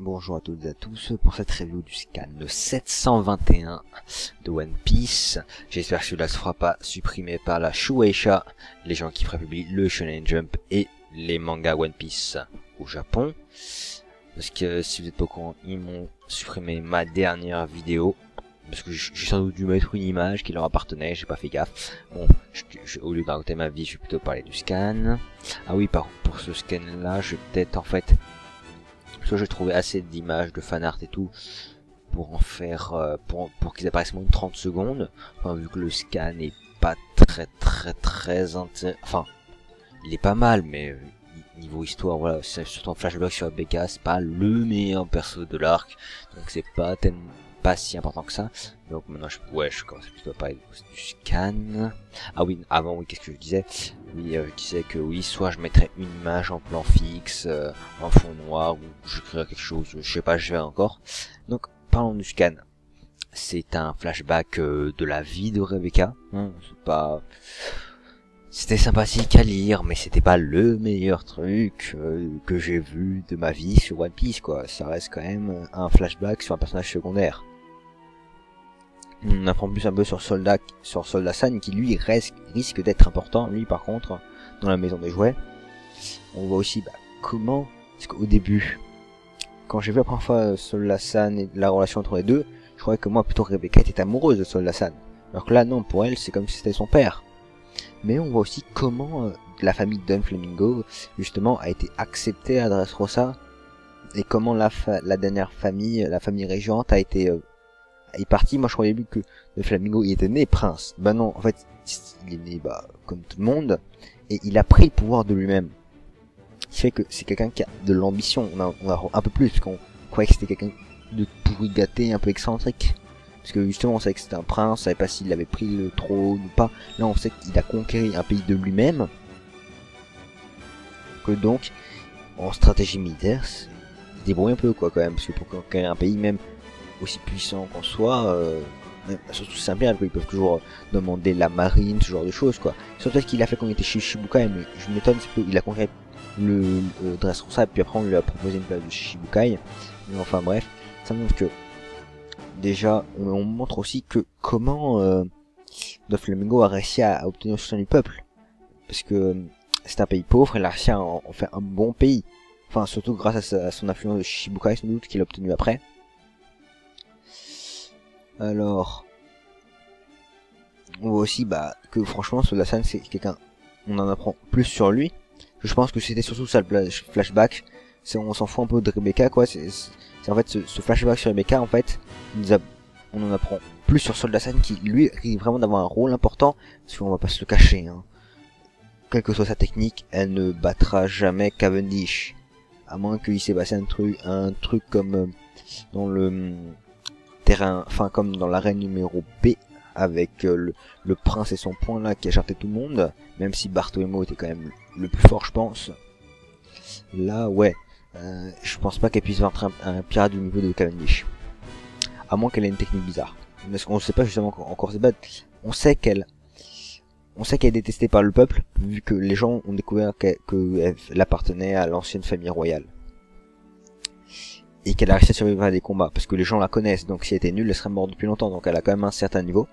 Bonjour à toutes et à tous pour cette review du scan 721 de One Piece. J'espère que cela ne se fera pas supprimer par la Shueisha, les gens qui prépublient le Shonen Jump et les mangas One Piece au Japon. Parce que si vous êtes pas au courant, ils m'ont supprimé ma dernière vidéo. Parce que j'ai sans doute dû mettre une image qui leur appartenait, j'ai pas fait gaffe. Bon, au lieu de raconter ma vie, je vais plutôt parler du scan. Ah oui, pour ce scan là, je vais peut-être en fait... Soit j'ai trouvé assez d'images, de fanart et tout, pour en faire, pour qu'ils apparaissent moins de 30 secondes. Enfin, vu que le scan est pas très intéressant. Enfin, il est pas mal, mais niveau histoire, voilà, c'est surtout en flashback sur Rebecca, c'est pas le meilleur perso de l'arc, donc c'est pas tellement pas si important que ça. Donc maintenant je commence plutôt à parler du scan. Ah oui, avant oui, qu'est-ce que je disais? Oui, je disais que oui, soit je mettrais une image en plan fixe, en fond noir, ou je créerais quelque chose, je sais pas, je vais encore. Donc parlons du scan. C'est un flashback de la vie de Rebecca. C'est pas... C'était sympathique à lire, mais c'était pas le meilleur truc que j'ai vu de ma vie sur One Piece, quoi. Ça reste quand même un flashback sur un personnage secondaire. On apprend plus un peu sur Soldat San, qui lui risque d'être important, lui par contre, dans la maison des jouets. On voit aussi comment, parce qu'au début, quand j'ai vu la première fois Soldat San et la relation entre les deux, je croyais que moi plutôt Rebecca était amoureuse de Soldat San. Alors que là non, pour elle c'est comme si c'était son père. Mais on voit aussi comment la famille Doflamingo justement a été acceptée à Dressrosa, et comment la dernière famille, la famille régente, est partie. Moi je croyais que Doflamingo il était né prince. Bah non, en fait il est né comme tout le monde, et il a pris le pouvoir de lui-même. Ce qui fait que c'est quelqu'un qui a de l'ambition. On a un peu plus, parce qu'on croyait que c'était quelqu'un de pourri gâté, un peu excentrique. Parce que justement on savait que c'était un prince, on savait pas s'il avait pris le trône ou pas. Là on sait qu'il a conquéri un pays de lui-même. Que donc, en stratégie militaire, il se débrouille un peu quoi quand même. Parce que pour conquérir un pays même aussi puissant qu'on soit, surtout c'est simple, ils peuvent toujours demander la marine, ce genre de choses quoi. Surtout ce qu'il a fait quand il était chez Shichibukai, mais je m'étonne, il a conquéri le Dressrosa, et puis après on lui a proposé une place de Shichibukai. Mais enfin bref, ça montre que déjà, on montre aussi que comment Doflamingo a réussi à obtenir le soutien du peuple. Parce que c'est un pays pauvre, il a réussi à en faire un bon pays. Enfin, surtout grâce à son influence de Shichibukai, sans doute, qu'il a obtenu après. Alors, on voit aussi que franchement, Soldat San, c'est quelqu'un... On en apprend plus sur lui. Je pense que c'était surtout ça le flashback. On s'en fout un peu de Rebecca, quoi. C'est en fait ce flashback sur Rebecca, en fait, on en apprend plus sur Soldat San, qui lui risque vraiment d'avoir un rôle important, parce qu'on va pas se le cacher, hein. Quelle que soit sa technique, elle ne battra jamais Cavendish, à moins qu'il s'est passé un truc comme dans le terrain, enfin comme dans l'arène numéro B, avec le prince et son poing là qui a charté tout le monde, même si Bartholomew était quand même le plus fort, je pense. Là, ouais. Je pense pas qu'elle puisse vaincre un pirate du niveau de Cavendish. À moins qu'elle ait une technique bizarre. Parce qu'on ne sait pas justement encore se battre. On sait qu'elle est détestée par le peuple, vu que les gens ont découvert qu'elle appartenait à l'ancienne famille royale. Et qu'elle a réussi à survivre à des combats, parce que les gens la connaissent, donc si elle était nulle, elle serait morte depuis longtemps, donc elle a quand même un certain niveau.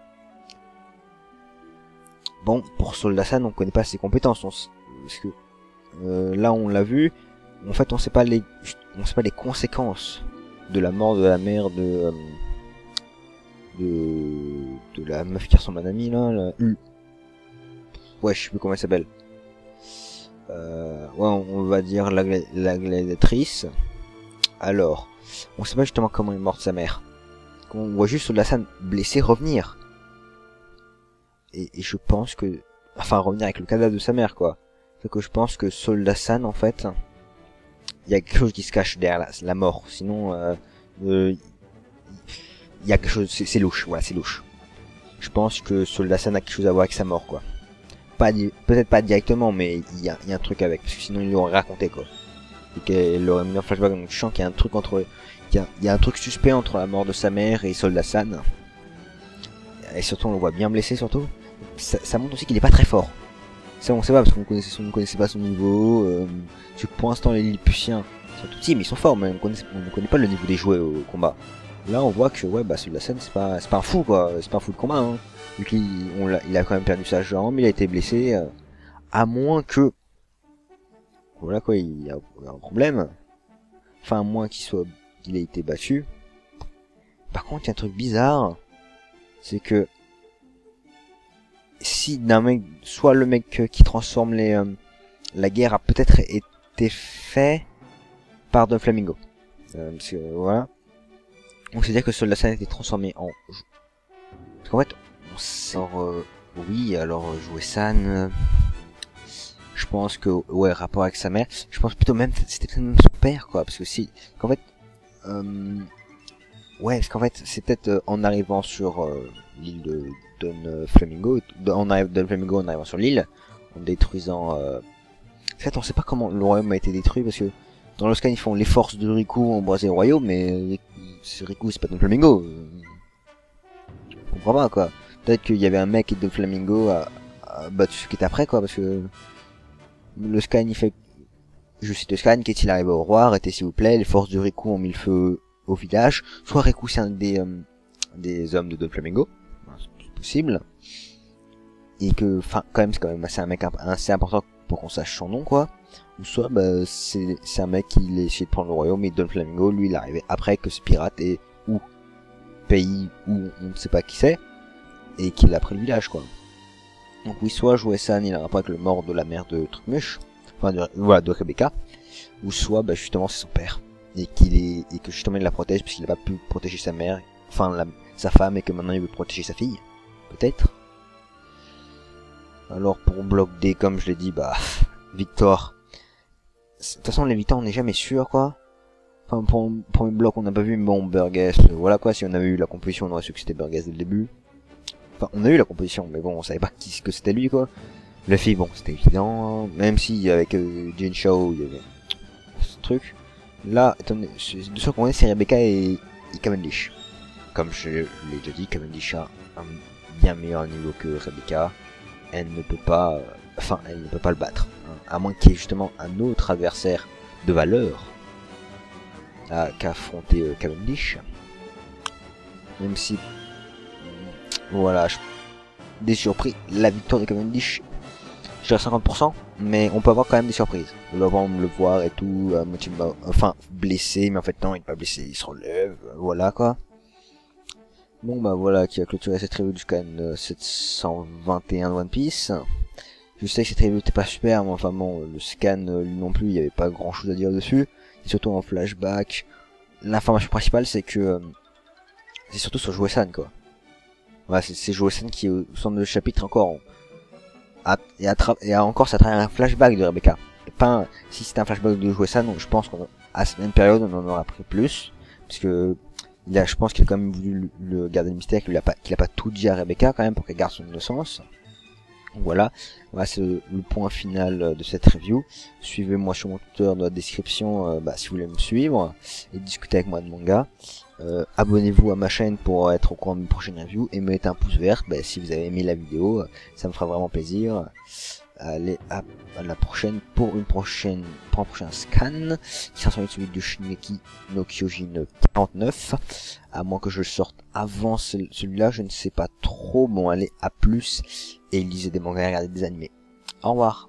Bon, pour Soldat San, on connaît pas ses compétences, parce que là on l'a vu. En fait, on sait pas les conséquences de la mort de la mère de la meuf qui ressemble à Nami là, ouais, je sais plus comment elle s'appelle. Ouais, on va dire la gladiatrice. Alors, on sait pas justement comment est morte sa mère. On voit juste Soldat San blessé revenir. Et je pense que, enfin, revenir avec le cadavre de sa mère quoi. C'est que je pense que Soldat San en fait, il y a quelque chose qui se cache derrière la mort. Sinon, il y a quelque chose, c'est louche, voilà, c'est louche. Je pense que Soldat San a quelque chose à voir avec sa mort, quoi. Peut-être pas directement, mais il y a un truc avec, parce que sinon il l'aurait raconté, quoi. Et qu'elle l'aurait mis en flashback, donc je sens qu'il y a un truc il y a un truc suspect entre la mort de sa mère et Soldat San. Et surtout, on le voit bien blessé, surtout. Ça montre aussi qu'il est pas très fort. Ça on sait pas, parce qu'on ne connaissait pas son niveau. Pour l'instant les Lilliputiens sont tout petits, mais ils sont forts, mais on ne connaît pas le niveau des jouets au combat. Là, on voit que, ouais, bah, celui de la scène, c'est pas un fou, quoi. C'est pas un fou de combat, hein. Vu il a quand même perdu sa jambe, il a été blessé, à moins que, voilà, quoi, il y a un problème. Enfin, à moins qu'il ait été battu. Par contre, il y a un truc bizarre, c'est que, si d'un mec, soit le mec qui transforme la guerre a peut-être été fait par Don Flamingo. Parce que, voilà. Donc c'est-à-dire que Soldat San a été transformé en... Parce qu'en fait, on sort... oui, alors jouer San... je pense que... Ouais, rapport avec sa mère. Je pense plutôt même... C'était peut-être même son père, quoi. Parce que si... Qu'en fait... ouais, parce qu'en fait, c'est peut-être en arrivant sur l'île de Don Flamingo... Don Flamingo en arrivant sur l'île, en détruisant... En fait, on sait pas comment le royaume a été détruit, parce que... Dans le scan, ils font les forces de Riku ont embrasé le royaume, mais Riku, c'est pas Don Flamingo. Je comprends pas, quoi. Peut-être qu'il y avait un mec et Don Flamingo a battu ce qui est après, quoi, parce que le scan, il fait... Je cite le scan, qu'est-il arrivé au roi, arrêtez s'il vous plaît, les forces de Riku ont mis le feu au village. Soit Riku, c'est un des hommes de Don Flamingo, c'est possible. Et que, enfin, quand même, c'est un mec assez important pour qu'on sache son nom, quoi. Ou soit bah, c'est un mec qui a essayé de prendre le royaume et Don Flamingo, lui il est arrivé après que ce pirate est ou pays où on ne sait pas qui c'est et qu'il a pris le village, quoi. Donc oui, soit Jouet-san il a un rapport avec le mort de la mère de Trucmuche, enfin voilà, de Rebecca, ou soit bah, justement c'est son père et que justement il la protège parce qu'il n'a pas pu protéger sa mère, enfin sa femme, et que maintenant il veut protéger sa fille, peut-être. Alors pour bloc D, comme je l'ai dit, bah victoire. De toute façon, les victoires, on n'est jamais sûr, quoi. Enfin, pour le premier bloc, on n'a pas vu, mais bon, Burgess, voilà, quoi. Si on avait eu la composition, on aurait su que c'était Burgess dès le début. Enfin, on a eu la composition, mais bon, on savait pas que c'était lui, quoi. Luffy, bon, c'était évident, hein. Même si, avec Jin Shao, il y avait ce truc. Là, attendez, de ce qu'on est, c'est Rebecca et Cavendish. Comme je l'ai déjà dit, Cavendish a un bien meilleur niveau que Rebecca. Elle ne peut pas... Enfin, elle ne peut pas le battre, hein, à moins qu'il y ait justement un autre adversaire de valeur qu'à affronter Cavendish. Même si, voilà, des surprises, la victoire de Cavendish, je dirais 50%, mais on peut avoir quand même des surprises. Avant de le voir et tout, enfin blessé, mais en fait non, il n'est pas blessé, il se relève, voilà quoi. Bon bah voilà qui a clôturé cette review du scan 721 de One Piece. Je sais que cette review n'était pas super, mais enfin bon, le scan lui non plus, il n'y avait pas grand chose à dire dessus. Et surtout en flashback, l'information principale c'est que c'est surtout sur Jouet-san, quoi. Voilà, c'est Jouet-san qui est au centre du chapitre encore. Et encore ça traîne un flashback de Rebecca. Et pas si c'était un flashback de Jouet-san, je pense qu'à cette même période on en aura pris plus. Parce que je pense qu'il a quand même voulu le garder le mystère, qu'il a pas tout dit à Rebecca quand même pour qu'elle garde son innocence. Donc voilà c'est le point final de cette review. Suivez-moi sur mon Twitter dans la description si vous voulez me suivre et discuter avec moi de manga. Abonnez-vous à ma chaîne pour être au courant de mes prochaines reviews et mettez un pouce vert si vous avez aimé la vidéo, ça me fera vraiment plaisir. Allez à la prochaine pour un prochain scan qui sera celui de Shingeki no Kyojin 49, à moins que je le sorte avant celui-là, je ne sais pas trop. Bon allez, à plus et lisez des mangas et regardez des animés. Au revoir.